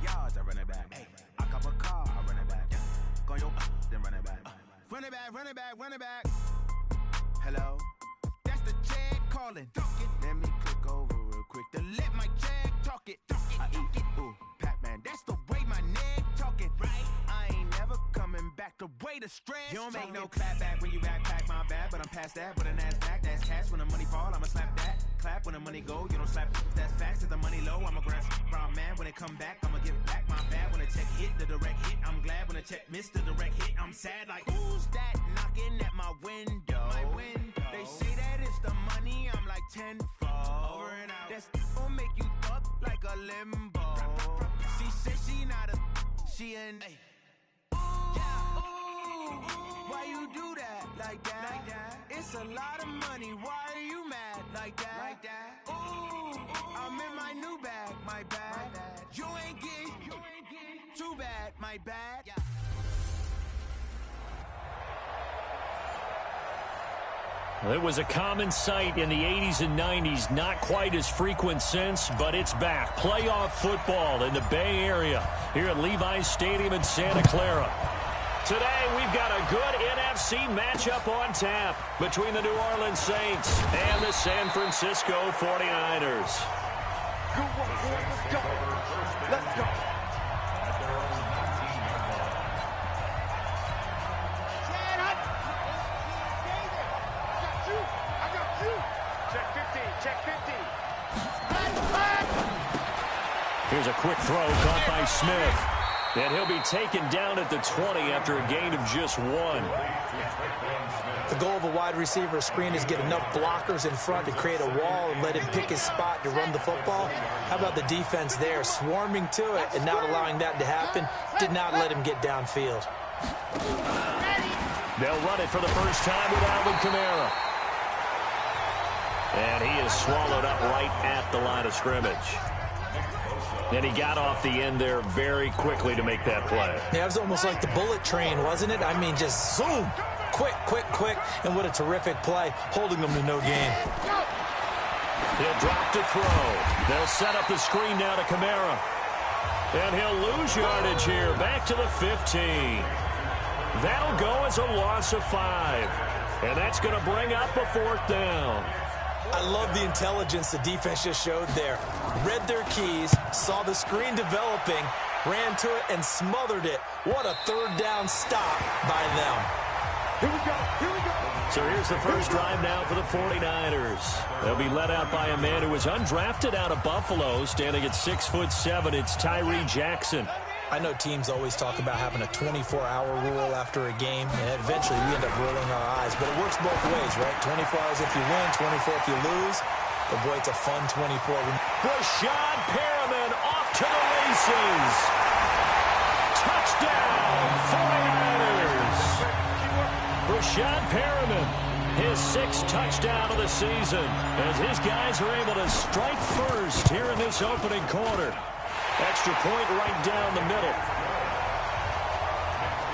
yards, I run it back. Ay, I cop a car, I run it back. Go your then run it back. Run it back, run it back, run it back. Hello? That's the Jag calling. Let me click over real quick to let my Jag talk it. I eat it, ooh, Pac-Man. That's the way my neck talking. Right? I ain't never coming back. The way the stress. You don't make no clap back when you backpack, my bad. But I'm past that with an ass back. That's cash when the money fall. I'ma slap that. Clap when the money go. You don't slap. That's facts. If the money low, I'ma grab brown man. When it come back, I'ma give back my bad. When the check hit, the direct hit. I'm glad when the check missed the direct hit. I'm sad like who's that knocking at my window? My window. They say that it's the money. I'm like tenfold. Over and out. That's gonna make you up like a limbo. She said she not a. She an. Why you do that like that? It's a lot of money. Why are you mad like that? Ooh, I'm in my new bag, my bad. You ain't getting too bad, my bad. Well, it was a common sight in the 80s and 90s, not quite as frequent since, but it's back. Playoff football in the Bay Area here at Levi's Stadium in Santa Clara. Today, we've got a good NFC matchup on tap between the New Orleans Saints and the San Francisco 49ers. Good one, boy. Let's go. Let's go. I got you. Check 50. Check 50. Here's a quick throw caught by Smith. And he'll be taken down at the 20 after a gain of just 1. The goal of a wide receiver screen is get enough blockers in front to create a wall and let him pick his spot to run the football. How about the defense there, swarming to it and not allowing that to happen? Did not let him get downfield. They'll run it for the first time with Alvin Kamara. And he is swallowed up right at the line of scrimmage. And he got off the end there very quickly to make that play. Yeah, it was almost like the bullet train, wasn't it? I mean, just zoom. Quick, quick, quick. And what a terrific play, holding them to no gain. He'll drop to throw. They'll set up the screen now to Kamara. And he'll lose yardage here, back to the 15. That'll go as a loss of 5. And that's going to bring up a 4th down. I love the intelligence the defense just showed there. Read their keys, saw the screen developing, ran to it, and smothered it. What a 3rd down stop by them. Here we go. Here we go. So here's the first drive now for the 49ers. They'll be led out by a man who was undrafted out of Buffalo, standing at 6'7". It's Tyree Jackson. I know teams always talk about having a 24-hour rule after a game, and eventually we end up rolling our eyes. But it works both ways, right? 24 hours if you win, 24 if you lose. But, boy, it's a fun 24. Rashad Perriman off to the races. Touchdown, 49ers. Rashad Perriman, his 6th touchdown of the season, as his guys are able to strike first here in this opening quarter. Extra point right down the middle.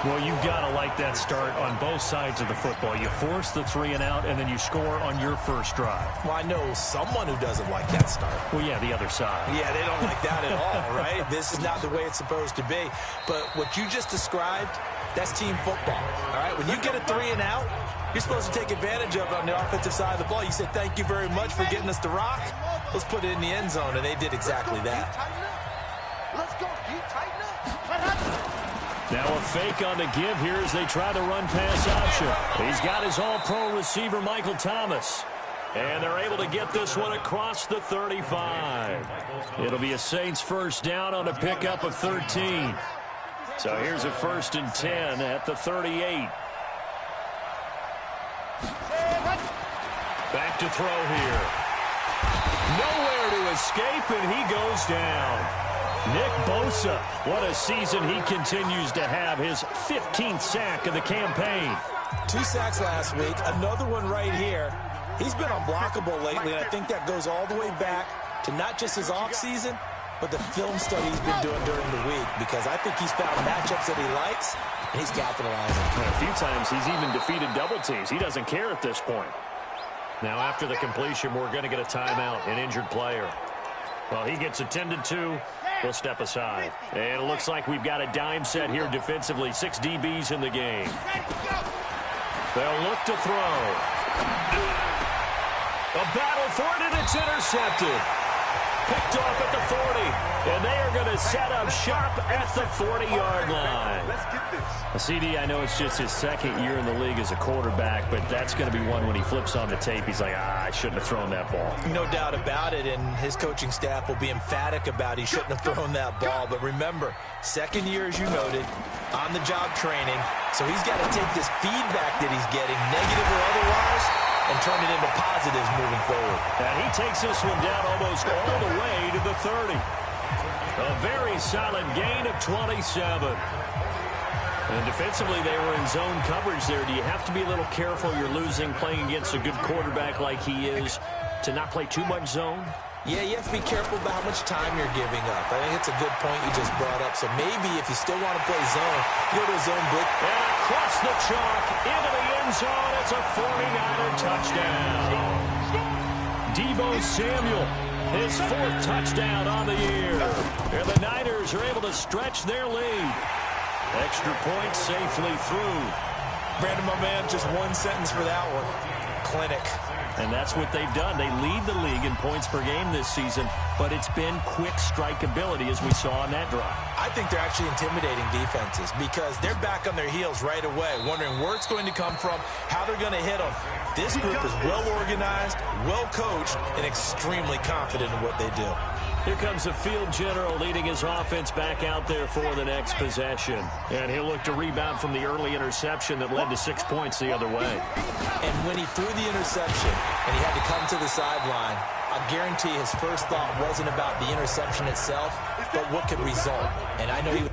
Well, you've got to like that start on both sides of the football. You force the 3 and out, and then you score on your first drive. Well, I know someone who doesn't like that start. Well, yeah, the other side. Yeah, they don't like that at all, right? This is not the way it's supposed to be. But what you just described, that's team football, all right? When you get a 3 and out, you're supposed to take advantage of it on the offensive side of the ball. You said, thank you very much for getting us the rock. Let's put it in the end zone, and they did exactly that. Let's go. You tighten up. Now a fake on the give here as they try to run pass option. He's got his all-pro receiver, Michael Thomas. And they're able to get this one across the 35. It'll be a Saints first down on a pickup of 13. So here's a 1st and 10 at the 38. Back to throw here. Nowhere to escape, and he goes down. Nick Bosa, what a season he continues to have, his 15th sack of the campaign. 2 sacks last week, another one right here. He's been unblockable lately, and I think that goes all the way back to not just his offseason, but the film study he's been doing during the week, because I think he's found matchups that he likes, and he's capitalizing. A few times he's even defeated double teams. He doesn't care at this point. Now after the completion, we're going to get a timeout, an injured player. Well, he gets attended to, will step aside. And it looks like we've got a dime set here defensively. 6 DBs in the game. They'll look to throw. A battle for it, and it's intercepted. Picked off at the 40, and they are going to set up shop at the 40-yard line. CD, I know it's just his second year in the league as a quarterback, but that's going to be one when he flips on the tape, he's like, I shouldn't have thrown that ball. No doubt about it, and his coaching staff will be emphatic about he shouldn't have thrown that ball. But remember, second year, as you noted, on-the-job training, so he's got to take this feedback that he's getting, negative or otherwise, and turn it into positives moving forward. And he takes this one down almost all the way to the 30. A very solid gain of 27. And defensively, they were in zone coverage there. Do you have to be a little careful? You're losing playing against a good quarterback like he is to not play too much zone? Yeah, you have to be careful about how much time you're giving up. I think it's a good point you just brought up. So maybe if you still want to play zone, go to a zone blitz. And across the chalk into the end zone. It's a 49er touchdown. Deebo Samuel, his 4th touchdown on the year. And the Niners are able to stretch their lead. Extra point safely through. Brandon, my man, just one sentence for that one. Clinic. And that's what they've done. They lead the league in points per game this season, but it's been quick strike ability as we saw on that drive. I think they're actually intimidating defenses because they're back on their heels right away, wondering where it's going to come from, how they're going to hit them. This group is well organized, well coached, and extremely confident in what they do. Here comes the field general leading his offense back out there for the next possession. And he'll look to rebound from the early interception that led to 6 points the other way. And when he threw the interception and he had to come to the sideline, I guarantee his first thought wasn't about the interception itself, but what could result. And I know he would.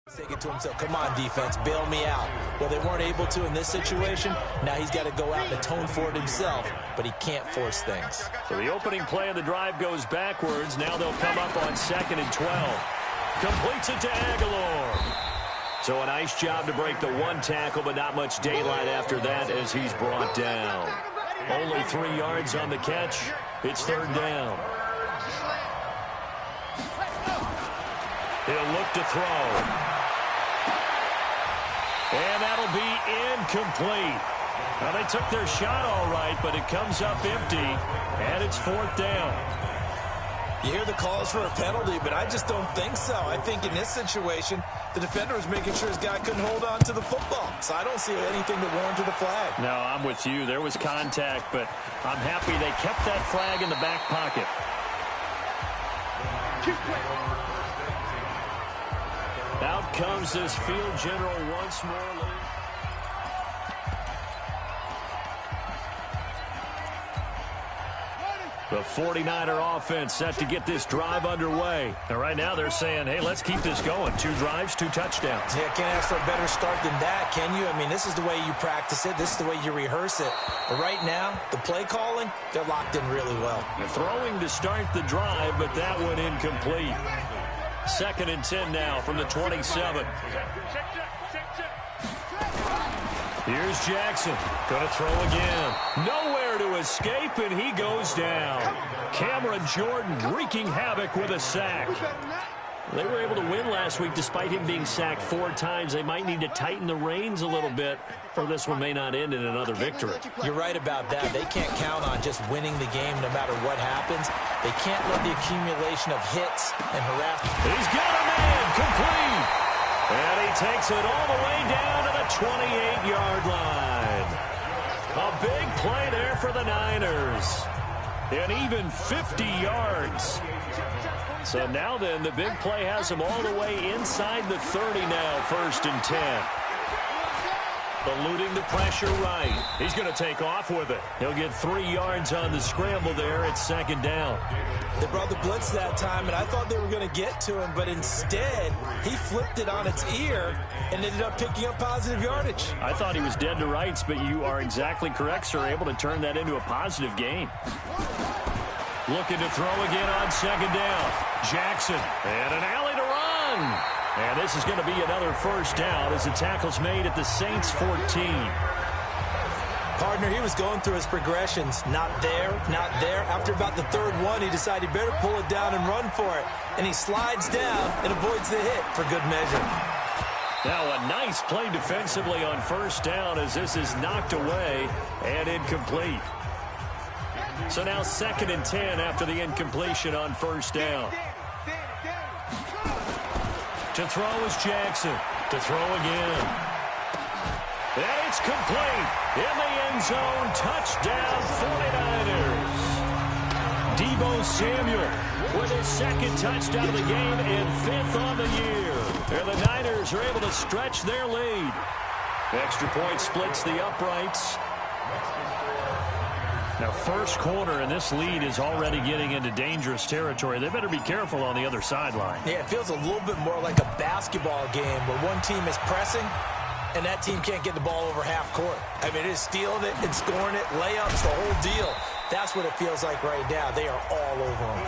Thinking to himself, come on, defense, bail me out. Well, they weren't able to in this situation. Now he's got to go out and atone for it himself, but he can't force things. So the opening play of the drive goes backwards. Now they'll come up on 2nd and 12. Completes it to Aguilar. So a nice job to break the 1 tackle, but not much daylight after that as he's brought down. Only 3 yards on the catch. It's 3rd down. He'll look to throw. And that'll be incomplete. Now, they took their shot all right, but it comes up empty, and it's 4th down. You hear the calls for a penalty, but I just don't think so. I think in this situation, the defender was making sure his guy couldn't hold on to the football. So I don't see anything that warranted a flag. No, I'm with you. There was contact, but I'm happy they kept that flag in the back pocket. Out comes this field general once more. The 49er offense set to get this drive underway. And right now they're saying, hey, let's keep this going. 2 drives, 2 touchdowns. Yeah, can't ask for a better start than that, can you? I mean, this is the way you practice it. This is the way you rehearse it. But right now, the play calling, they're locked in really well. They're throwing to start the drive, but that one incomplete. 2nd and 10 now from the 27. Here's Jackson. Going to throw again. Nowhere to escape, and he goes down. Cameron Jordan wreaking havoc with a sack. They were able to win last week despite him being sacked 4 times. They might need to tighten the reins a little bit, or this one may not end in another victory. You're right about that. They can't count on just winning the game no matter what happens. They can't let the accumulation of hits and harassment. He's got a man complete. And he takes it all the way down to the 28-yard line. A big play there for the Niners. And even 50 yards. So now then, the big play has them all the way inside the 30 now, 1st and 10. eluding the pressure right. He's going to take off with it. He'll get 3 yards on the scramble there at 2nd down. They brought the blitz that time, and I thought they were going to get to him, but instead he flipped it on its ear and ended up picking up positive yardage. I thought he was dead to rights, but you are exactly correct, sir. Able to turn that into a positive gain. Looking to throw again on 2nd down. Jackson, and an alley to run. And this is going to be another 1st down as the tackle's made at the Saints 14. Partner, he was going through his progressions. Not there, not there. After about the 3rd one, he decided he better pull it down and run for it. And he slides down and avoids the hit for good measure. Now a nice play defensively on 1st down as this is knocked away and incomplete. So now 2nd and 10 after the incompletion on 1st down. To throw is Jackson. To throw again. And it's complete. In the end zone. Touchdown 49ers. Deebo Samuel with his 2nd touchdown of the game and 5th on the year. And the Niners are able to stretch their lead. Extra point splits the uprights. Now, 1st quarter, and this lead is already getting into dangerous territory. They better be careful on the other sideline. Yeah, it feels a little bit more like a basketball game where one team is pressing and that team can't get the ball over half court. I mean, it is stealing it and scoring it, layups, the whole deal. That's what it feels like right now. They are all over them.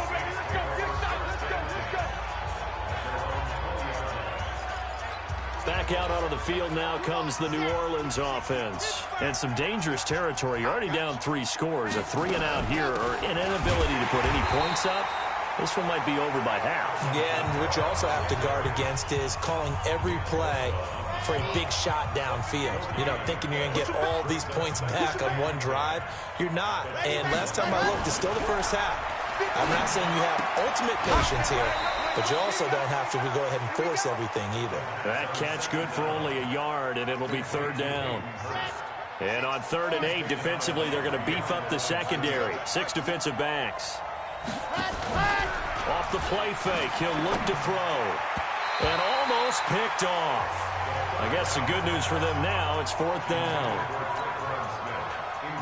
Back out onto the field now comes the New Orleans offense. And some dangerous territory. You're already down 3 scores. A 3-and-out here or an inability to put any points up. This one might be over by half. Yeah, and what you also have to guard against is calling every play for a big shot downfield. You know, thinking you're going to get all these points back on one drive. You're not. And last time I looked, it's still the 1st half. I'm not saying you have ultimate patience here, but you also don't have to go ahead and force everything either. That catch good for only a yard, and it'll be 3rd down. And on 3rd and 8, defensively, they're going to beef up the secondary. 6 defensive backs. Off the play fake, he'll look to throw. And almost picked off. I guess the good news for them now, it's 4th down.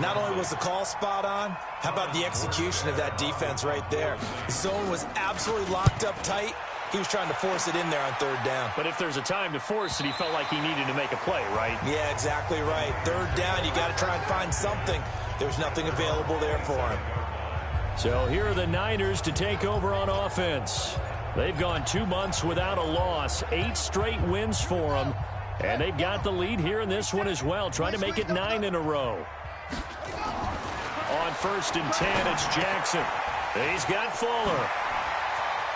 Not only was the call spot on, how about the execution of that defense right there? The zone was absolutely locked up tight. He was trying to force it in there on 3rd down. But if there's a time to force it, he felt like he needed to make a play, right? Yeah, exactly right. 3rd down, you got to try and find something. There's nothing available there for him. So here are the Niners to take over on offense. They've gone 2 months without a loss, 8 straight wins for them. And they've got the lead here in this one as well, trying to make it 9 in a row. On 1st and 10, it's Jackson. He's got Fuller.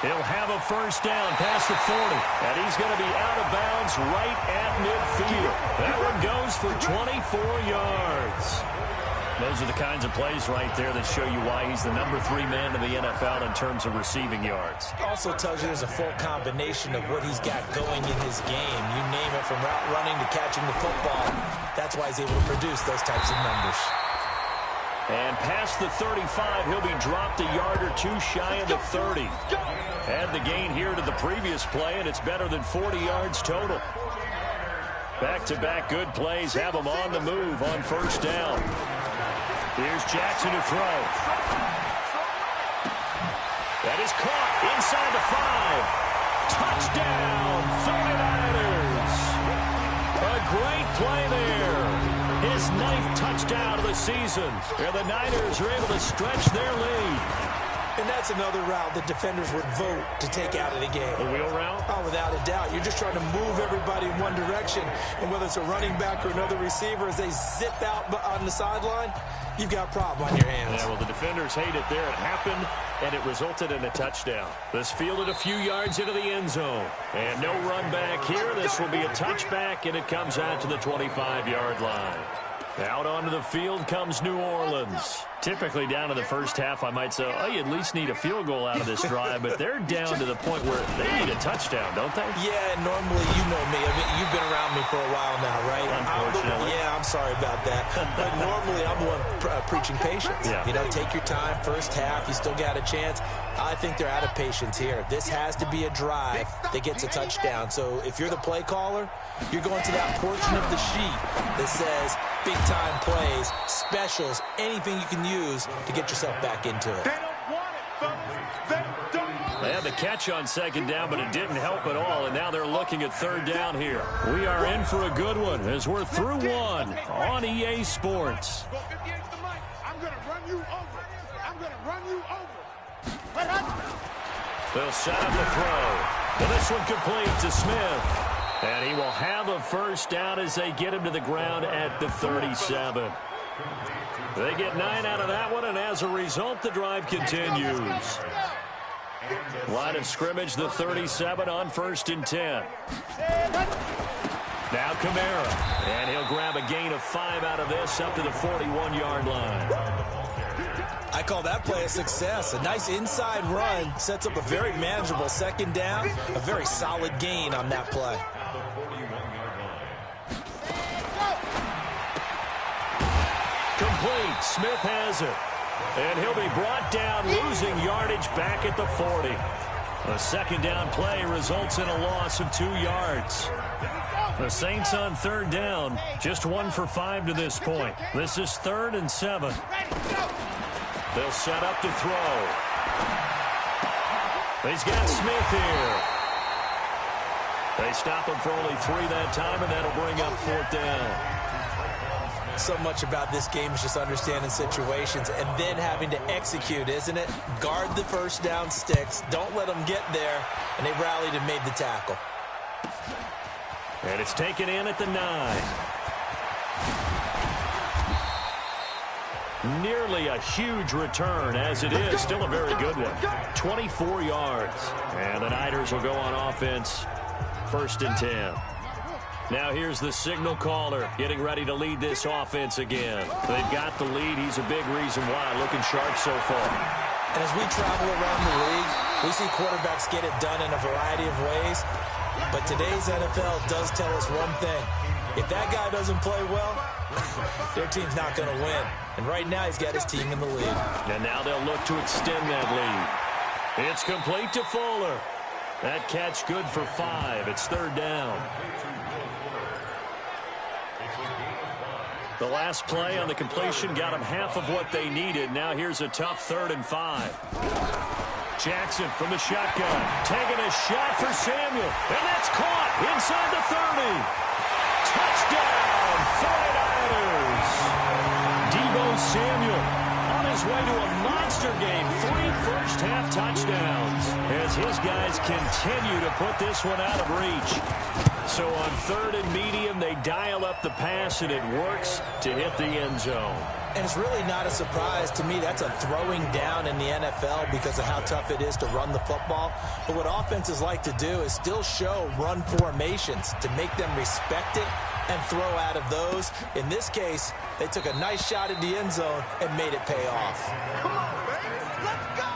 He'll have a 1st down past the 40. And he's going to be out of bounds right at midfield. That one goes for 24 yards. Those are the kinds of plays right there that show you why he's the number 3 man in the NFL in terms of receiving yards. Also tells you there's a full combination of what he's got going in his game. You name it, from route running to catching the football. That's why he's able to produce those types of numbers. And past the 35, he'll be dropped a yard or 2 shy of the 30. Add the gain here to the previous play, and it's better than 40 yards total. Back-to-back good plays have him on the move on 1st down. Here's Jackson to throw. That is caught inside the 5. Touchdown, 49ers. A great play there. His 9th touchdown of the season. And the Niners are able to stretch their lead. And that's another route that defenders would vote to take out of the game. The wheel route? Oh, without a doubt. You're just trying to move everybody in one direction. And whether it's a running back or another receiver, as they zip out on the sideline, you've got a problem on your hands. Yeah, well, the defenders hate it there. It happened, and it resulted in a touchdown. This fielded a few yards into the end zone. And no run back here. This will be a touchback, and it comes out to the 25-yard line. Out onto the field comes New Orleans. Typically down to the first half, I might say, oh, you at least need a field goal out of this drive, but they're down to the point where they need a touchdown, don't they? Yeah, normally, you know me. I mean, you've been around me for a while now, right? Unfortunately. I'm sorry about that. But normally, I'm the one preaching patience. Yeah. You know, take your time. First half, you still got a chance. I think they're out of patience here. This has to be a drive that gets a touchdown. So if you're the play caller, you're going to that portion of the sheet that says big-time plays, specials, anything you can use to get yourself back into it. They don't want it, fellas. They don't. They had the catch on second down, but it didn't help at all, and now they're looking at third down here. We are in for a good one as we're through one on EA Sports. Go 58 to the mic. I'm going to run you over. I'm going to run you over. They'll set up the throw. And this one complete to Smith. And he will have a first down as they get him to the ground at the 37. They get 9 out of that one, and as a result, the drive continues. Line of scrimmage, the 37 on 1st and 10. Now Kamara, and he'll grab a gain of 5 out of this up to the 41-yard line. I call that play a success. A nice inside run sets up a very manageable second down, a very solid gain on that play. Complete. Smith has it. And he'll be brought down, losing yardage back at the 40. A second down play results in a loss of 2 yards. The Saints on third down, just 1 for 5 to this point. This is 3rd and 7. They'll set up to throw. He's got Smith here. They stop him for only 3 that time, and that'll bring up 4th down. So much about this game is just understanding situations and then having to execute, isn't it? Guard the first down sticks. Don't let them get there. And they rallied and made the tackle. And it's taken in at the 9. Nearly a huge return, as it is. Still a very good one. 24 yards. And the Niners will go on offense. 1st and 10. Now here's the signal caller getting ready to lead this offense again. They've got the lead. He's a big reason why. Looking sharp so far. And as we travel around the league, we see quarterbacks get it done in a variety of ways. But today's NFL does tell us one thing. If that guy doesn't play well, their team's not going to win. And right now he's got his team in the lead. And now they'll look to extend that lead. It's complete to Fuller. That catch good for 5. It's 3rd down. The last play on the completion got them half of what they needed. Now here's a tough 3rd and 5. Jackson from the shotgun, taking a shot for Samuel. And that's caught inside the 30. Touchdown, 49ers. Deebo Samuel on his way to a monster game. 3 first-half touchdowns as his guys continue to put this one out of reach. So on 3rd and medium, they dial up the pass, and it works to hit the end zone. And it's really not a surprise to me. That's a throwing down in the NFL because of how tough it is to run the football. But what offenses like to do is still show run formations to make them respect it and throw out of those. In this case, they took a nice shot at the end zone and made it pay off. Come on, baby. Let's go.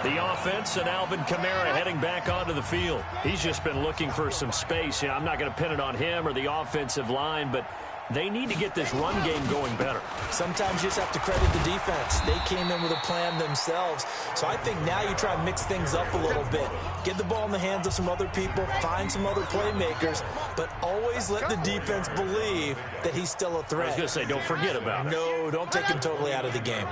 The offense and Alvin Kamara heading back onto the field. He's just been looking for some space. You know, I'm not going to pin it on him or the offensive line, but they need to get this run game going better. Sometimes you just have to credit the defense. They came in with a plan themselves. So I think now you try and mix things up a little bit. Get the ball in the hands of some other people, find some other playmakers, but always let the defense believe that he's still a threat. I was going to say, don't forget about it. No, don't take him totally out of the game.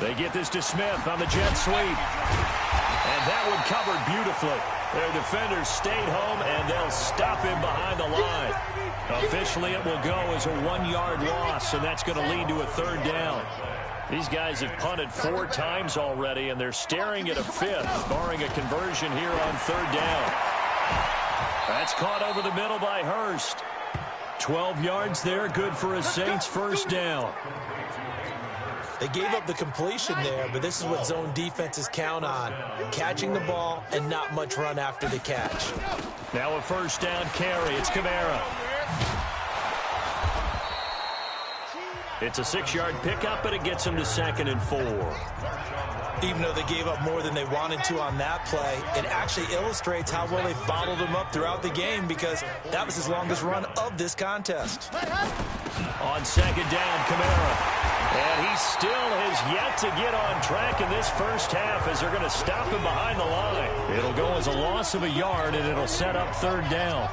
They get this to Smith on the jet sweep. And that one covered beautifully. Their defenders stayed home, and they'll stop him behind the line. Officially, it will go as a 1-yard loss, and that's going to lead to a 3rd down. These guys have punted 4 times already, and they're staring at a 5th, barring a conversion here on 3rd down. That's caught over the middle by Hurst. 12 yards there, good for a Saints 1st down. They gave up the completion there, but this is what zone defenses count on. Catching the ball and not much run after the catch. Now a 1st down carry. It's Kamara. It's a 6-yard pickup, and it gets them to 2nd and 4. Even though they gave up more than they wanted to on that play, it actually illustrates how well they bottled him up throughout the game because that was his longest run of this contest. On 2nd down, Kamara. And he still has yet to get on track in this first half as they're going to stop him behind the line. It'll go as a loss of a yard, and it'll set up 3rd down.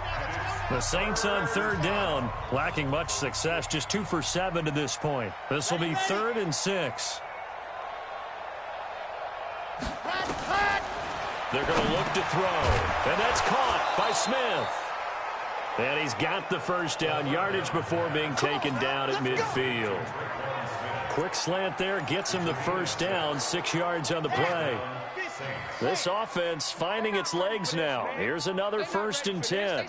The Saints on 3rd down, lacking much success, just 2 for 7 to this point. This will be 3rd and 6. They're going to look to throw, and that's caught by Smith. And he's got the first down yardage before being taken down at midfield. Quick slant there gets him the first down, 6 yards on the play. This offense finding its legs now. Here's another 1st and 10.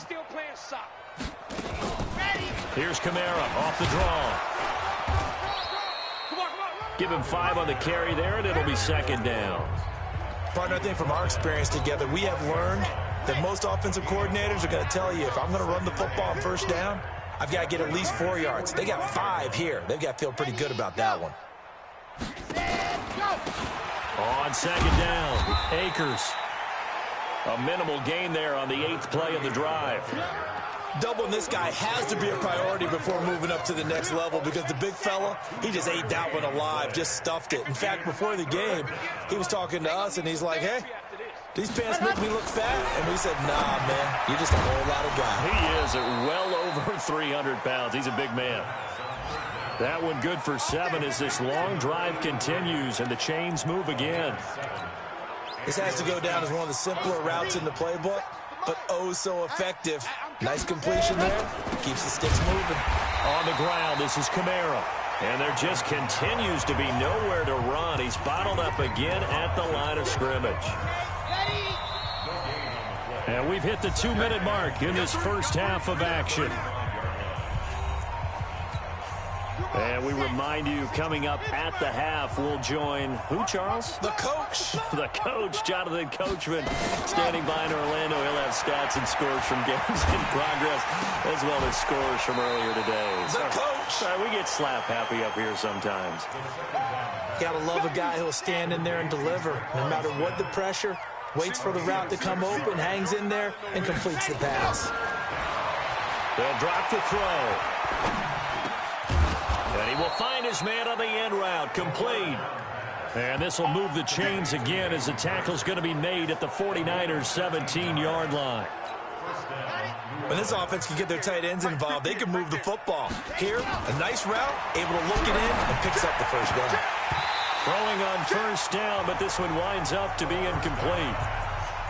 Here's Kamara off the draw. Give him 5 on the carry there, and it'll be 2nd down. Partner, I think from our experience together, we have learned that most offensive coordinators are going to tell you, if I'm going to run the football on 1st down, I've got to get at least 4 yards. They got 5 here. They've got to feel pretty good about that one. On 2nd down, Akers. A minimal gain there on the 8th play of the drive. Doubling this guy has to be a priority before moving up to the next level because the big fella, he just ate that one alive, just stuffed it. In fact, before the game, he was talking to us, and he's like, hey, these pants make me look fat. And we said, nah, man, you're just a whole lot of guy. He is at well over 300 pounds. He's a big man. That one good for 7 as this long drive continues and the chains move again. This has to go down as one of the simpler routes in the playbook, but oh so effective. Nice completion there. Keeps the sticks moving. On the ground, this is Kamara. And there just continues to be nowhere to run. He's bottled up again at the line of scrimmage. And we've hit the 2-minute mark in this first half of action. And we remind you, coming up at the half, we'll join who, Charles? The coach. The coach, Jonathan Coachman, standing by in Orlando. He'll have stats and scores from games in progress, as well as scores from earlier today. The coach. Sorry, we get slap happy up here sometimes. Gotta love a guy who'll stand in there and deliver, no matter what the pressure. Waits for the route to come open, hangs in there, and completes the pass. They'll drop the throw. And he will find his man on the end route, complete. And this will move the chains again as the tackle's going to be made at the 49ers' 17-yard line. When this offense can get their tight ends involved, they can move the football. Here, a nice route, able to look it in, and picks up the first down. Throwing on 1st down, but this one winds up to be incomplete.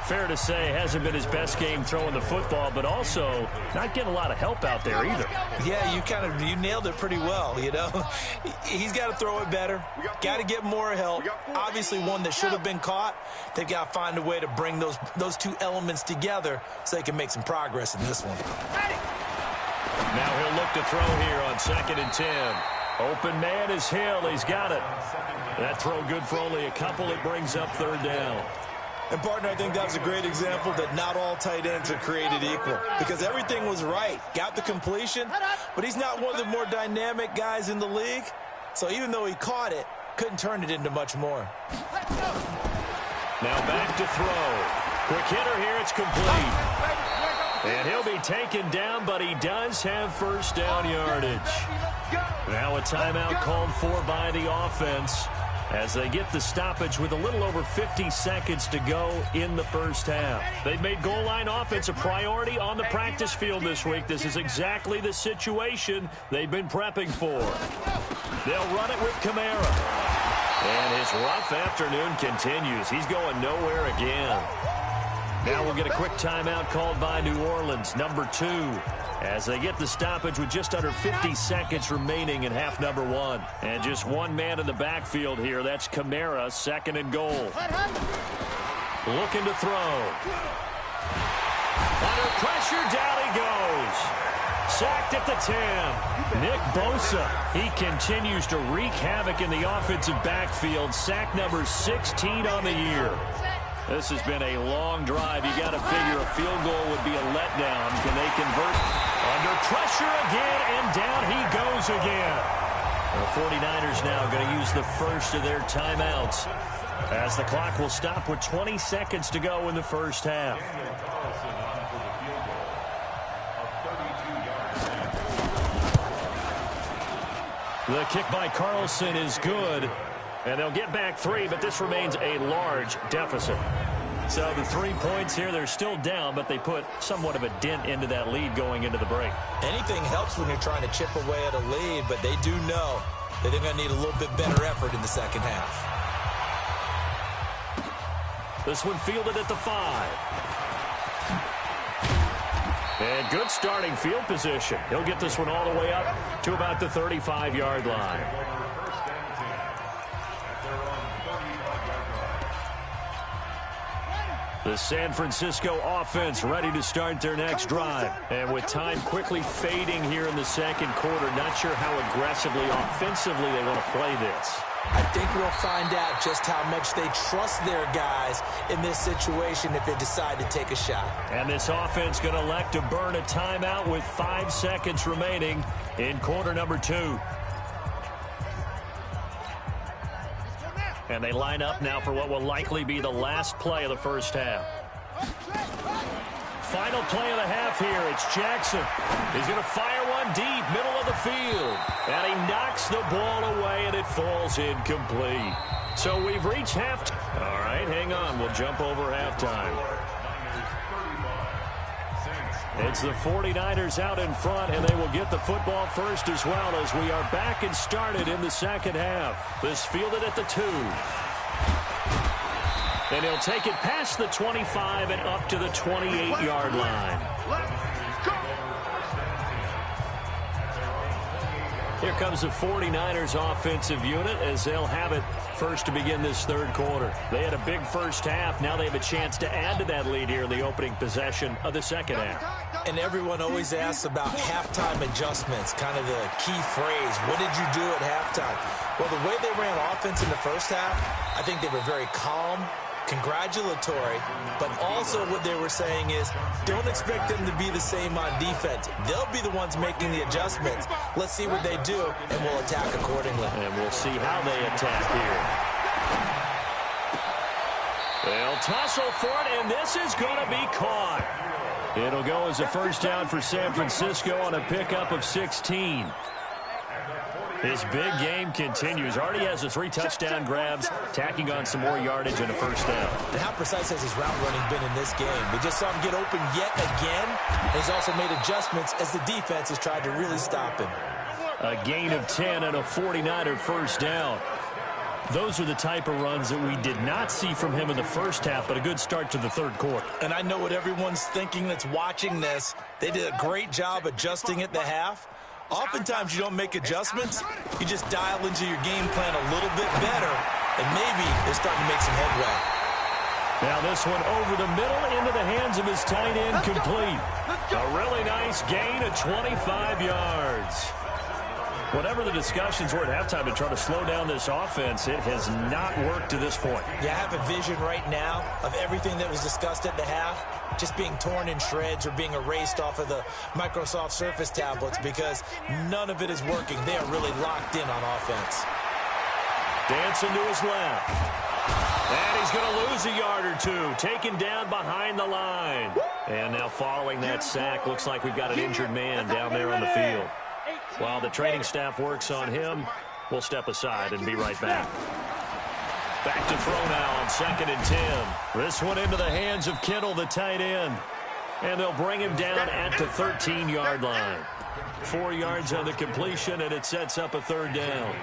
Fair to say, hasn't been his best game throwing the football, but also not getting a lot of help out there either. Yeah, you nailed it pretty well, you know. He's got to throw it better, got to get more help. Obviously one that should have been caught. They've got to find a way to bring those 2 elements together so they can make some progress in this one. Now he'll look to throw here on 2nd and 10. Open man is Hill. He's got it. That throw good for only a couple. It brings up 3rd down. And, partner, I think that was a great example that not all tight ends are created equal because everything was right. Got the completion, but he's not one of the more dynamic guys in the league. So even though he caught it, couldn't turn it into much more. Now back to throw. Quick hitter here. It's complete. And he'll be taken down, but he does have 1st down yardage. Now a timeout called for by the offense as they get the stoppage with a little over 50 seconds to go in the first half. They've made goal line offense a priority on the practice field this week. This is exactly the situation they've been prepping for. They'll run it with Kamara. And his rough afternoon continues. He's going nowhere again. Now we'll get a quick timeout called by New Orleans, number 2, as they get the stoppage with just under 50 seconds remaining in half number 1. And just one man in the backfield here. That's Kamara, 2nd and goal. Looking to throw. Under pressure, down he goes. Sacked at the 10. Nick Bosa, he continues to wreak havoc in the offensive backfield. Sack number 16 on the year. This has been a long drive. You got to figure a field goal would be a letdown. Can they convert? Under pressure again, and down he goes again. The 49ers now going to use the first of their timeouts as the clock will stop with 20 seconds to go in the first half. The kick by Carlson is good, and they'll get back 3, but this remains a large deficit. So the 3 points here, they're still down, but they put somewhat of a dent into that lead going into the break. Anything helps when you're trying to chip away at a lead, but they do know that they're going to need a little bit better effort in the second half. This one fielded at the 5. And good starting field position. He'll get this one all the way up to about the 35-yard line. The San Francisco offense ready to start their next drive. And with time quickly fading here in the second quarter, not sure how aggressively, offensively they want to play this. I think we'll find out just how much they trust their guys in this situation if they decide to take a shot. And this offense going to elect to burn a timeout with 5 seconds remaining in quarter number 2. And they line up now for what will likely be the last play of the first half. Final play of the half here. It's Jackson. He's going to fire one deep, middle of the field. And he knocks the ball away, and it falls incomplete. So we've reached halftime. All right, hang on. We'll jump over halftime. It's the 49ers out in front, and they will get the football first as well as we are back and started in the second half. This fielded at the 2. And he'll take it past the 25 and up to the 28-yard line. Here comes the 49ers offensive unit as they'll have it first to begin this third quarter. They had a big first half. Now they have a chance to add to that lead here in the opening possession of the second half. And everyone always asks about halftime adjustments, kind of the key phrase. What did you do at halftime? Well, the way they ran offense in the first half, I think they were very calm, congratulatory, but also what they were saying is don't expect them to be the same on defense. They'll be the ones making the adjustments. Let's see what they do, and we'll attack accordingly. And we'll see how they attack here. They'll tussle for it, and this is going to be caught. It'll go as a first down for San Francisco on a pickup of 16. His big game continues. Already has the 3 touchdown grabs, tacking on some more yardage and a first down. And how precise has his route running been in this game? We just saw him get open yet again. And he's also made adjustments as the defense has tried to really stop him. A gain of 10 and a 49er first down. Those are the type of runs that we did not see from him in the first half, but a good start to the third quarter. And I know what everyone's thinking that's watching this. They did a great job adjusting at the half. Oftentimes you don't make adjustments. You just dial into your game plan a little bit better, and maybe they're starting to make some headway. Now this one over the middle into the hands of his tight end, complete. A really nice gain of 25 yards. Whatever the discussions were at halftime to try to slow down this offense, it has not worked to this point. Yeah, I have a vision right now of everything that was discussed at the half just being torn in shreds or being erased off of the Microsoft Surface tablets because none of it is working. They are really locked in on offense. Dancing to his left. And he's going to lose a yard or two, taken down behind the line. And now following that sack, looks like we've got an injured man down there on the field. While the training staff works on him, we'll step aside and be right back. Back to throw now on 2nd and 10. This one into the hands of Kittle, the tight end. And they'll bring him down at the 13-yard line. 4 yards on the completion, and it sets up a third down.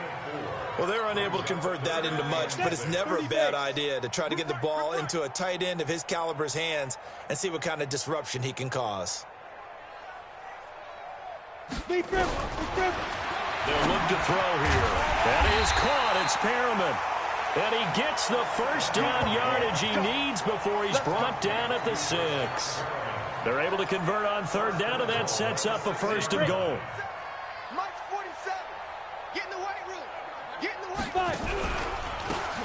Well, they're unable to convert that into much, but it's never a bad idea to try to get the ball into a tight end of his caliber's hands and see what kind of disruption he can cause. They'll look to throw here. That is caught. It's Perriman. And he gets the first down yardage he needs before he's brought down at the 6. They're able to convert on third down, and that sets up a first and goal.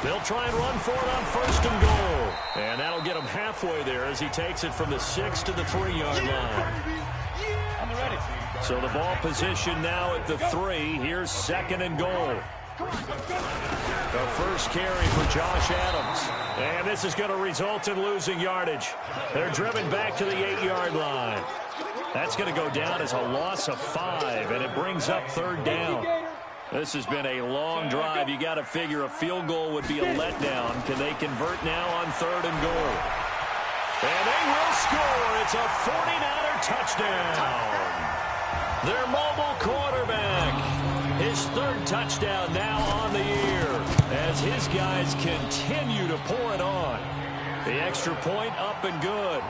They'll try and run for it on first and goal. And that'll get him halfway there as he takes it from the 6 to the 3-yard line. So the ball position now at the 3. Here's 2nd and goal. The first carry for Josh Adams. And this is going to result in losing yardage. They're driven back to the 8-yard line. That's going to go down as a loss of 5, and it brings up 3rd down. This has been a long drive. You got to figure a field goal would be a letdown. Can they convert now on 3rd and goal? And they will score. It's a 49er touchdown. Their mobile quarterback. His 3rd touchdown now on the year as his guys continue to pour it on. The extra point up and good.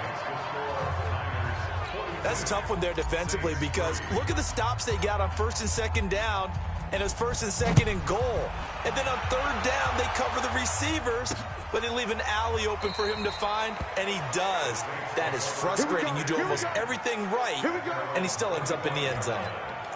That's a tough one there defensively because look at the stops they got on 1st and 2nd down, and it was 1st and 2nd and goal. And then on 3rd down, they cover the receivers, but they leave an alley open for him to find, and he does. That is frustrating. You do almost everything right, and he still ends up in the end zone.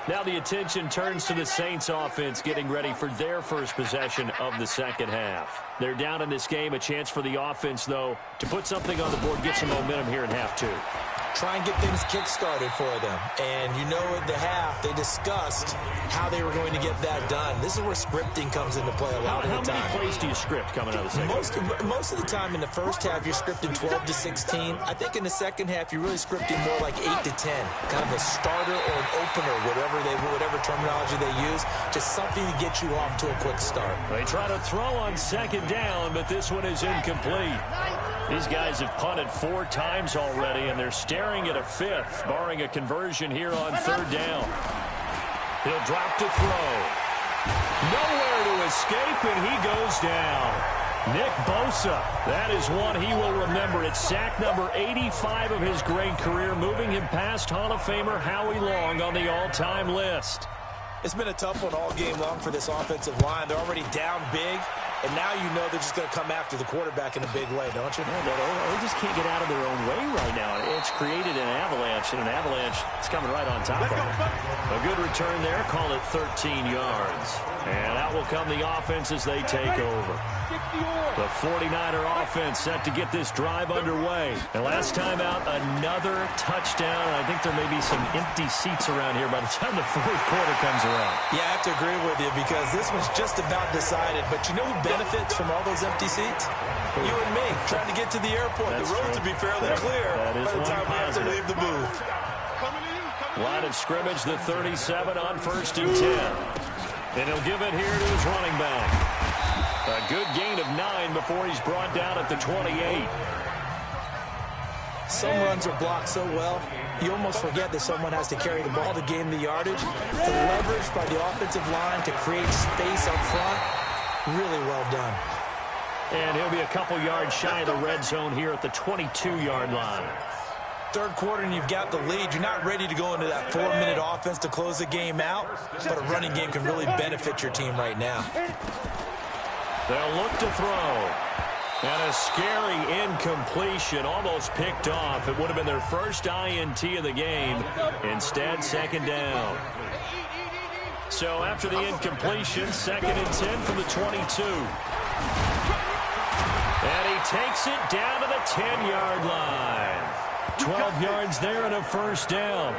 Now the attention turns to the Saints offense getting ready for their first possession of the second half. They're down in this game. A chance for the offense, though, to put something on the board, get some momentum here in half 2. Try and get things kick-started for them. And you know at the half, they discussed how they were going to get that done. This is where scripting comes into play a lot of the time. How many plays do you script coming out of the second? Most of the time in the first half, you're scripting 12 to 16. I think in the second half, you're really scripting more like 8 to 10. Kind of a starter or an opener, whatever terminology they use. Just something to get you off to a quick start. They try to throw on 2nd down, but this one is incomplete. These guys have punted 4 times already, and they're staring at a 5th, barring a conversion here on 3rd down. He'll drop to throw. Nowhere to escape, and he goes down. Nick Bosa, that is one he will remember. It's sack number 85 of his great career, moving him past Hall of Famer Howie Long on the all-time list. It's been a tough one all game long for this offensive line. They're already down big, and now you know they're just going to come after the quarterback in a big way, don't you? Yeah, they just can't get out of their own way right now. It's created an avalanche, and an avalanche is coming right on top of them. A good return there. Call it 13 yards. And out will come the offense as they take over. The 49er offense set to get this drive underway. And last time out, another touchdown. And I think there may be some empty seats around here by the time the 4th quarter comes around. Yeah, I have to agree with you because this one's just about decided. But you know who benefits from all those empty seats? You and me, trying to get to the airport. That's the roads true. will be fairly clear by the time we have to leave the booth. Line of scrimmage, the 37 on 1st and 10. And he'll give it here to his running back. A good gain of 9 before he's brought down at the 28. Some runs are blocked so well, you almost forget that someone has to carry the ball to gain the yardage. The leverage by the offensive line to create space up front, really well done. And he'll be a couple yards shy of the red zone here at the 22-yard line. 3rd quarter and you've got the lead. You're not ready to go into that 4-minute offense to close the game out, but a running game can really benefit your team right now. They'll look to throw. And a scary incompletion, almost picked off. It would have been their first INT of the game. Instead, 2nd down. So after the incompletion, 2nd and 10 from the 22. And he takes it down to the 10-yard line. 12 yards there and a 1st down.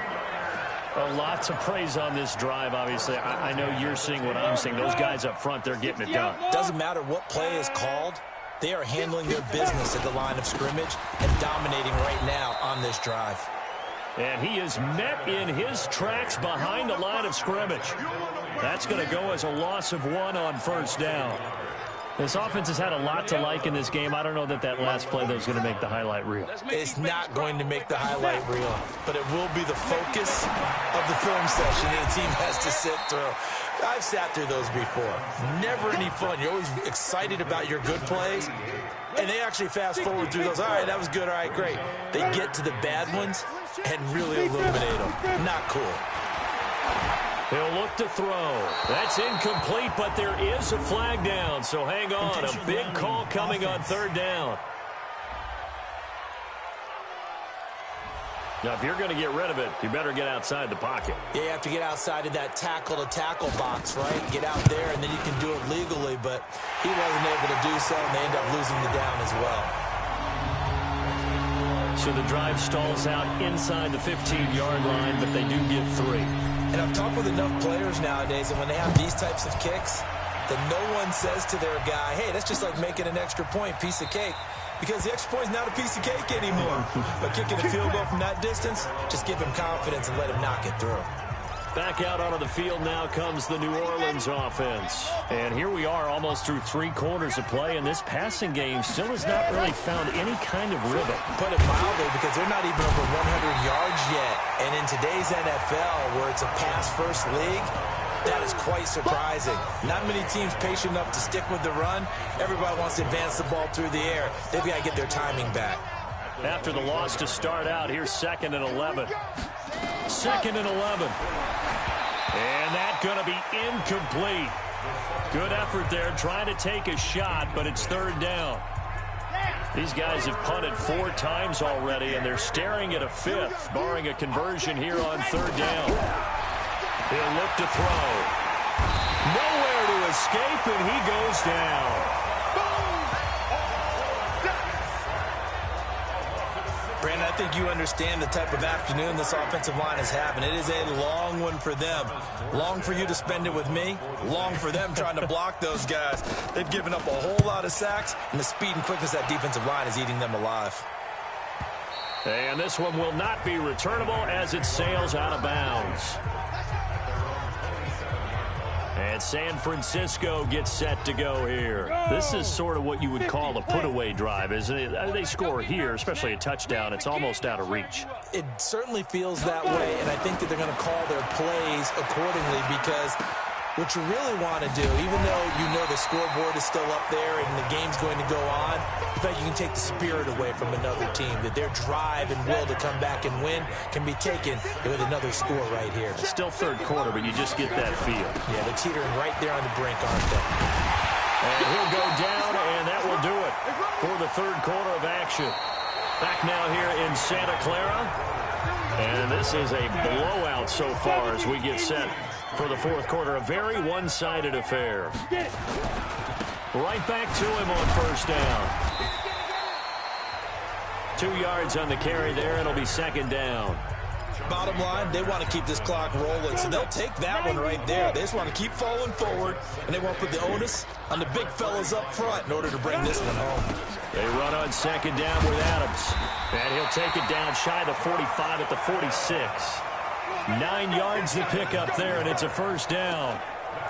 Lots of praise on this drive, obviously. I know you're seeing what I'm seeing. Those guys up front, they're getting it done. Doesn't matter what play is called. They are handling their business at the line of scrimmage and dominating right now on this drive. And he is met in his tracks behind the line of scrimmage. That's going to go as a loss of 1 on 1st down. This offense has had a lot to like in this game. I don't know that last play, though, is going to make the highlight reel. It's not going to make the highlight reel, but it will be the focus of the film session that the team has to sit through. I've sat through those before. Never any fun. You're always excited about your good plays, and they actually fast forward through those. All right, that was good. All right, great. They get to the bad ones and really illuminate them. Not cool. He'll look to throw. That's incomplete, but there is a flag down, so hang on. A big call coming on 3rd down. Now, if you're going to get rid of it, you better get outside the pocket. Yeah, you have to get outside of that tackle-to-tackle box, right? Get out there, and then you can do it legally, but he wasn't able to do so, and they end up losing the down as well. So the drive stalls out inside the 15-yard line, but they do get 3. And I've talked with enough players nowadays, and when they have these types of kicks, that no one says to their guy, hey, that's just like making an extra point, piece of cake. Because the extra point is not a piece of cake anymore. But kicking a field goal from that distance, just give him confidence and let him knock it through. Back out onto the field now comes the New Orleans offense. And here we are almost through 3 quarters of play, and this passing game still has not really found any kind of rhythm. Put it mildly, because they're not even over 100 yards yet. And in today's NFL, where it's a pass-first league, that is quite surprising. Not many teams patient enough to stick with the run. Everybody wants to advance the ball through the air. They've got to get their timing back. After the loss to start out, here's 2nd and 11. 2nd and 11. And that's going to be incomplete. Good effort there, trying to take a shot, but it's 3rd down. These guys have punted 4 times already, and they're staring at a 5th, barring a conversion here on 3rd down. He'll look to throw. Nowhere to escape, and he goes down. Brandon, I think you understand the type of afternoon this offensive line is having. It is a long one for them. Long for you to spend it with me. Long for them trying to block those guys. They've given up a whole lot of sacks, and the speed and quickness of that defensive line is eating them alive. And this one will not be returnable as it sails out of bounds. And San Francisco gets set to go here. This is sort of what you would call a put-away drive, isn't it? They score here, especially a touchdown. It's almost out of reach. It certainly feels that way, and I think that they're going to call their plays accordingly, because what you really want to do, even though you know the scoreboard is still up there and the game's going to go on, in fact, you can take the spirit away from another team, that their drive and will to come back and win can be taken with another score right here. It's still 3rd quarter, but you just get that feel. Yeah, they're teetering right there on the brink, aren't they? And he'll go down, and that will do it for the 3rd quarter of action. Back now here in Santa Clara. And this is a blowout so far as we get set for the 4th quarter. A very one-sided affair. Right back to him on 1st down. 2 yards on the carry there. It'll be 2nd down. Bottom line, they want to keep this clock rolling, so they'll take that one right there. They just want to keep falling forward, and they want to put the onus on the big fellas up front in order to bring this one home. They run on 2nd down with Adams. And he'll take it down shy of the 45 at the 46. 9 yards to pick up there, and it's a 1st down.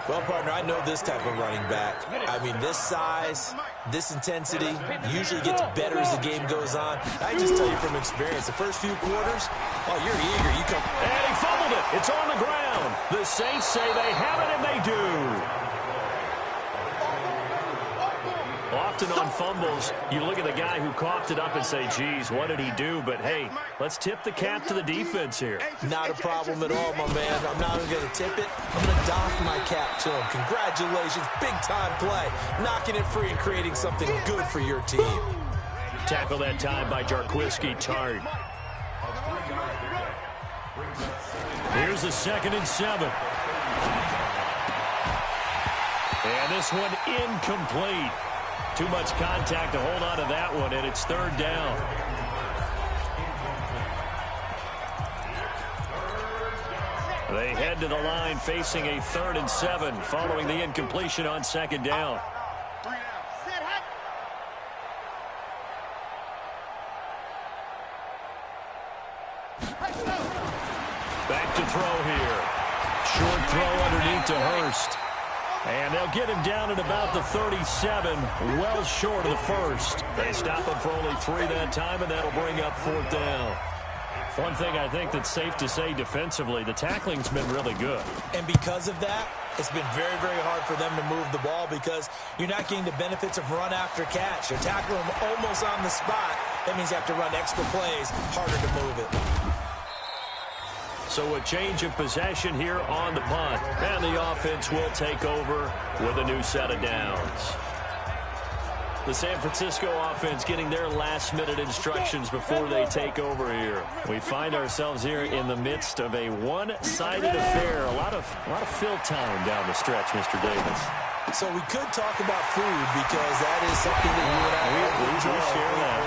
Well, partner, I know this type of running back. I mean, this size, this intensity usually gets better as the game goes on. I just tell you from experience, the first few quarters, oh, you're eager. You come. And he fumbled it. It's on the ground. The Saints say they have it, and they do. Often on fumbles, you look at the guy who coughed it up and say, geez, what did he do? But, hey, let's tip the cap to the defense here. Not a problem at all, my man. I'm not even going to tip it. I'm going to doff my cap to him. Congratulations. Big-time play. Knocking it free and creating something good for your team. Tackle that time by Jarquiski Tart. Here's the 2nd and 7. And this one incomplete. Too much contact to hold on to that one, and it's 3rd down. They head to the line facing a 3rd and 7 following the incompletion on 2nd down. Back to throw here. Short throw underneath to Hurst. And they'll get him down at about the 37, well short of the 1st. They stop him for only 3 that time, and that'll bring up 4th down. One thing I think that's safe to say defensively, the tackling's been really good. And because of that, it's been very, very hard for them to move the ball, because you're not getting the benefits of run after catch. You're tackling them almost on the spot. That means you have to run extra plays, harder to move it. So a change of possession here on the punt. And the offense will take over with a new set of downs. The San Francisco offense getting their last-minute instructions before they take over here. We find ourselves here in the midst of a one-sided affair. A lot of fill time down the stretch, Mr. Davis. So we could talk about food because that is something that you and I enjoy.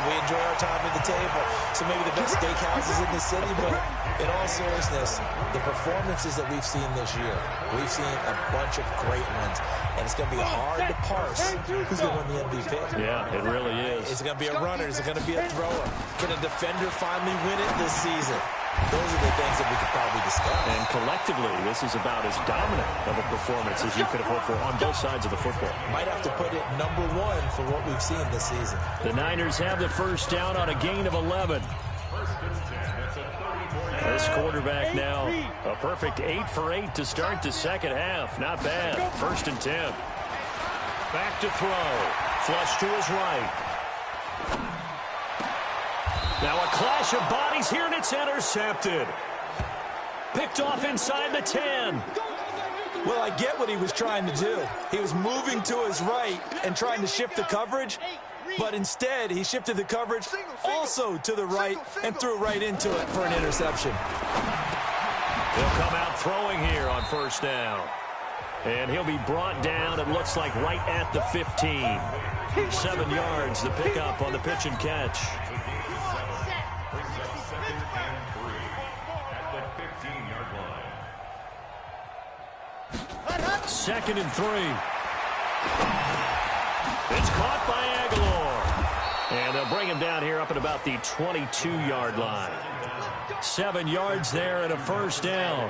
We enjoy our time at the table. So maybe the best steakhouses in the city, but in all seriousness, the performances that we've seen this year, we've seen a bunch of great ones, and it's going to be hard to parse who's going to win the MVP. Yeah, it really is. Is it going to be a runner? Is it going to be a thrower? Can a defender finally win it this season? Those are the things that we could probably discuss. And collectively, this is about as dominant of a performance as you could have hoped for on both sides of the football. Might have to put it number one for what we've seen this season. The Niners have the first down on a gain of 11. This quarterback now, a perfect 8 for 8 to start the second half. Not bad. 1st and 10. Back to throw. Flush to his right. Now a clash of bodies here, and it's intercepted. Picked off inside the 10. Well, I get what he was trying to do. He was moving to his right and trying to shift the coverage, but instead he shifted the coverage also to the right and threw right into it for an interception. He'll come out throwing here on 1st down. And he'll be brought down, it looks like, right at the 15. 7 yards, the pickup on the pitch and catch. 2nd and 3. It's caught by Aguilar. And they'll bring him down here up at about the 22-yard line. 7 yards there and a 1st down.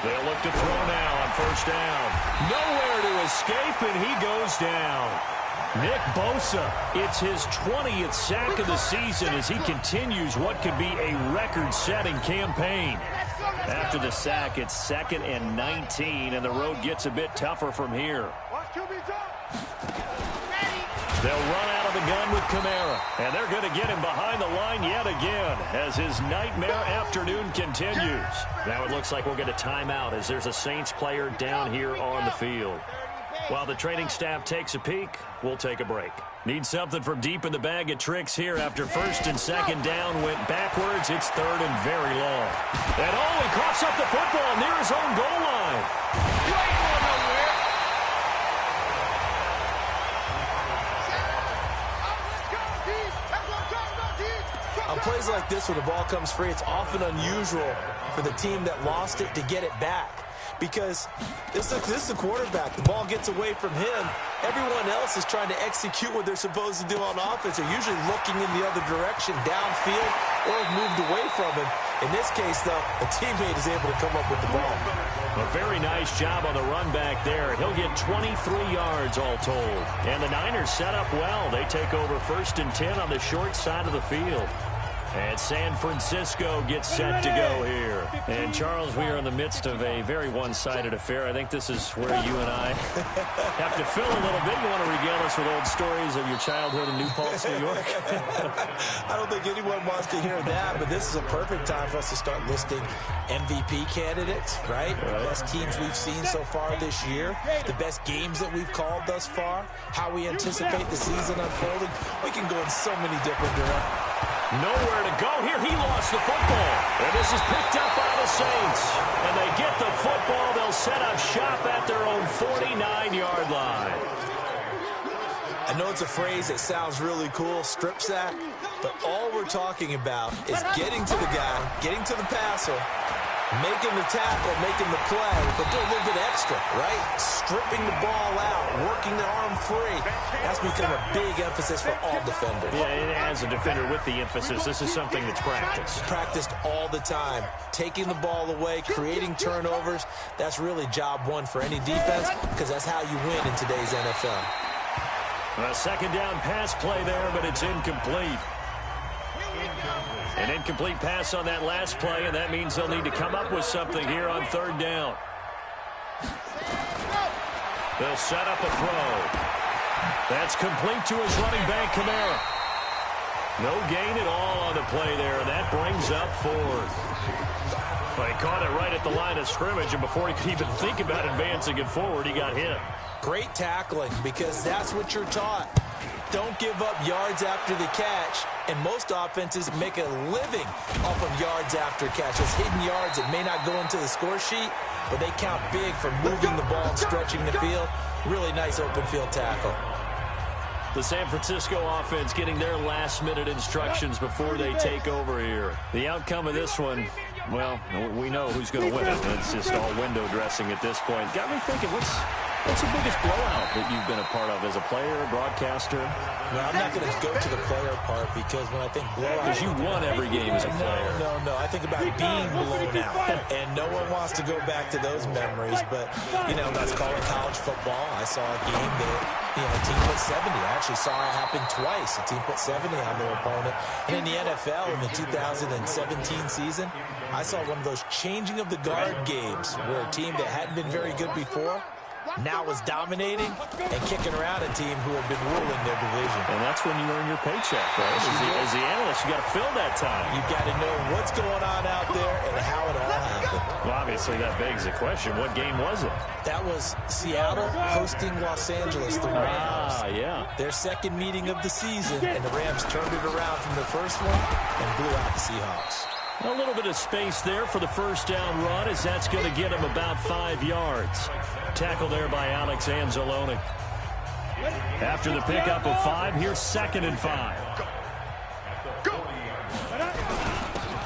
They'll look to throw now on 1st down. Nowhere to escape, and he goes down. Nick Bosa, it's his 20th sack of the season as he continues what could be a record-setting campaign. After the sack, it's 2nd and 19, and the road gets a bit tougher from here. They'll run out of the gun with Kamara, and they're going to get him behind the line yet again as his nightmare afternoon continues. Now it looks like we'll get a timeout as there's a Saints player down here on the field. While the training staff takes a peek, we'll take a break. Need something from deep in the bag of tricks here after 1st and 2nd down went backwards. It's 3rd and very long. And he coughs up the football near his own goal line. You ain't going nowhere. On plays like this where the ball comes free, it's often unusual for the team that lost it to get it back. Because this is the quarterback. The ball gets away from him. Everyone else is trying to execute what they're supposed to do on offense. They're usually looking in the other direction, downfield, or have moved away from him. In this case, though, a teammate is able to come up with the ball. A very nice job on the run back there. He'll get 23 yards all told. And the Niners set up well. They take over 1st and 10 on the short side of the field. And San Francisco gets set to go here. And, Charles, we are in the midst of a very one-sided affair. I think this is where you and I have to fill a little bit. You want to regale us with old stories of your childhood in New Paltz, New York? I don't think anyone wants to hear that, but this is a perfect time for us to start listing MVP candidates, right? The best teams we've seen so far this year, the best games that we've called thus far, how we anticipate the season unfolding. We can go in so many different directions. Nowhere to go here. He lost the football. And this is picked up by the Saints. And they get the football. They'll set up shop at their own 49-yard line. I know it's a phrase that sounds really cool, strip sack, but all we're talking about is getting to the guy, getting to the passer, making the tackle, making the play, but do a little bit extra, right? Stripping the ball out, working the arm free. That's become a big emphasis for all defenders. Yeah, and as a defender with the emphasis, this is something that's practiced. Practiced all the time. Taking the ball away, creating turnovers, that's really job one for any defense because that's how you win in today's NFL. A 2nd down pass play there, but it's incomplete. An incomplete pass on that last play, and that means they'll need to come up with something here on 3rd down. They'll set up a throw. That's complete to his running back, Kamara. No gain at all on the play there, and that brings up 4th. Well, he caught it right at the line of scrimmage, and before he could even think about advancing it forward, he got hit. Great tackling, because that's what you're taught. Don't give up yards after the catch, and most offenses make a living off of yards after catches, hidden yards that may not go into the score sheet, but they count big for moving the ball and stretching the field. Really nice open field tackle. The San Francisco offense getting their last-minute instructions before they take over here. The outcome of this one, well, we know who's going to win it. It's just all window dressing at this point. Got me thinking, what's the biggest blowout that you've been a part of as a player, broadcaster? Well, I'm not going to go to the player part, because when I think blowout... Because you won every game as a player. No. I think about being blown out, and no one wants to go back to those memories. But, let's call it college football. I saw a game that, a team put 70. I actually saw it happen twice. A team put 70 on their opponent. And in the NFL, in the 2017 season, I saw one of those changing of the guard games where a team that hadn't been very good before now was dominating and kicking around a team who had been ruling their division. And that's when you earn your paycheck, right? As the analyst, you got to fill that time. You've got to know what's going on out there and how it all happened. Well, obviously, that begs the question, what game was it? That was Seattle hosting Los Angeles, the Rams. Yeah. Their second meeting of the season, and the Rams turned it around from the first one and blew out the Seahawks. A little bit of space there for the first down run, as that's going to get him about 5 yards. Tackle there by Alex Anzalone. After the pickup of 5, here's 2nd and 5.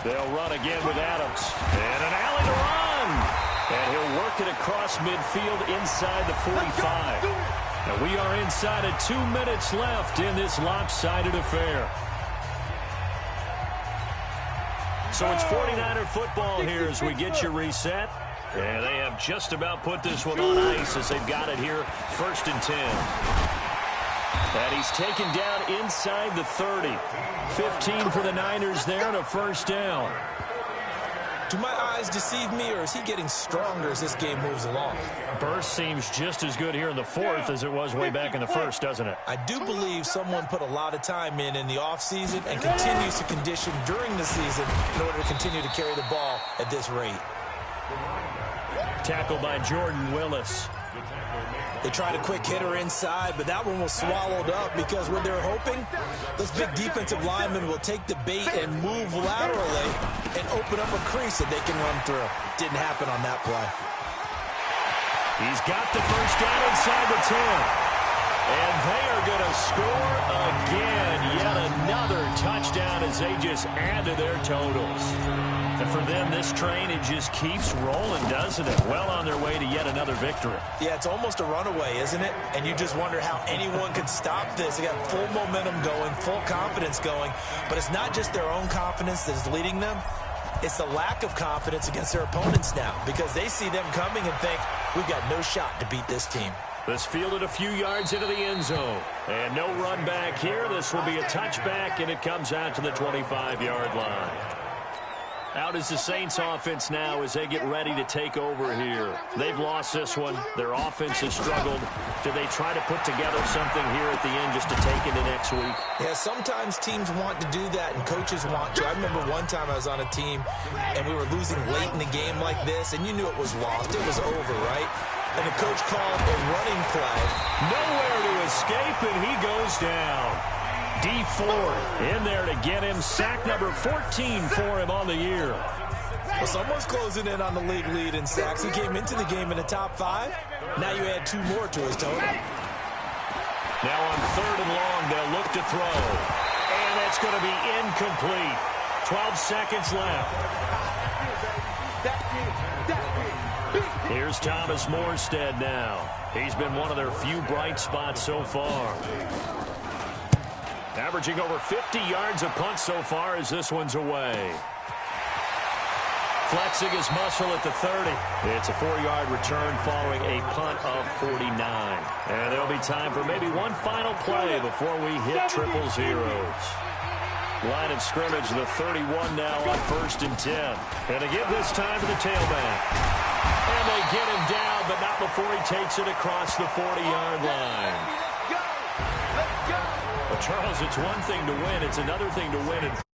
They'll run again with Adams. And an alley to run. And he'll work it across midfield inside the 45. And we are inside of 2 minutes left in this lopsided affair. So it's 49er football here as we get you reset. And they have just about put this one on ice as they've got it here, 1st and 10. And he's taken down inside the 30. 15 for the Niners there and a first down. Do my eyes deceive me, or is he getting stronger as this game moves along? Burst seems just as good here in the 4th as it was way back in the 1st, doesn't it? I do believe someone put a lot of time in the offseason and continues to condition during the season in order to continue to carry the ball at this rate. Tackled by Jordan Willis. They tried a quick hitter inside, but that one was swallowed up because when they're hoping, those big defensive linemen will take the bait and move laterally and open up a crease that they can run through. Didn't happen on that play. He's got the first down inside the 10. And they are going to score again. Yet another touchdown as they just add to their totals. And for them, this train, it just keeps rolling, doesn't it? Well on their way to yet another victory. Yeah, it's almost a runaway, isn't it? And you just wonder how anyone could stop this. They got full momentum going, full confidence going. But it's not just their own confidence that's leading them. It's the lack of confidence against their opponents now, because they see them coming and think, we've got no shot to beat this team. This fielded a few yards into the end zone. And no run back here. This will be a touchback, and it comes out to the 25-yard line. Out is the Saints offense now as they get ready to take over here. They've lost this one. Their offense has struggled. Do they try to put together something here at the end just to take into next week? Yeah, sometimes teams want to do that and coaches want to. I remember one time I was on a team and we were losing late in the game like this, and you knew it was lost. It was over, right? And the coach called a running play. Nowhere to escape, and he goes down. D Ford in there to get him. Sack number 14 for him on the year. Well, someone's closing in on the league lead in sacks. He came into the game in the top 5. Now you add 2 more to his total. Now on 3rd and long, they'll look to throw. And it's going to be incomplete. 12 seconds left. Here's Thomas Morstead now. He's been one of their few bright spots so far. Averaging over 50 yards a punt so far as this one's away. Flexing his muscle at the 30. It's a 4-yard return following a punt of 49. And there'll be time for maybe one final play before we hit triple zeros. Line of scrimmage, the 31 now on 1st and 10. And to give this time to the tailback. And they get him down, but not before he takes it across the 40-yard line. Well, Charles, it's one thing to win. It's another thing to win in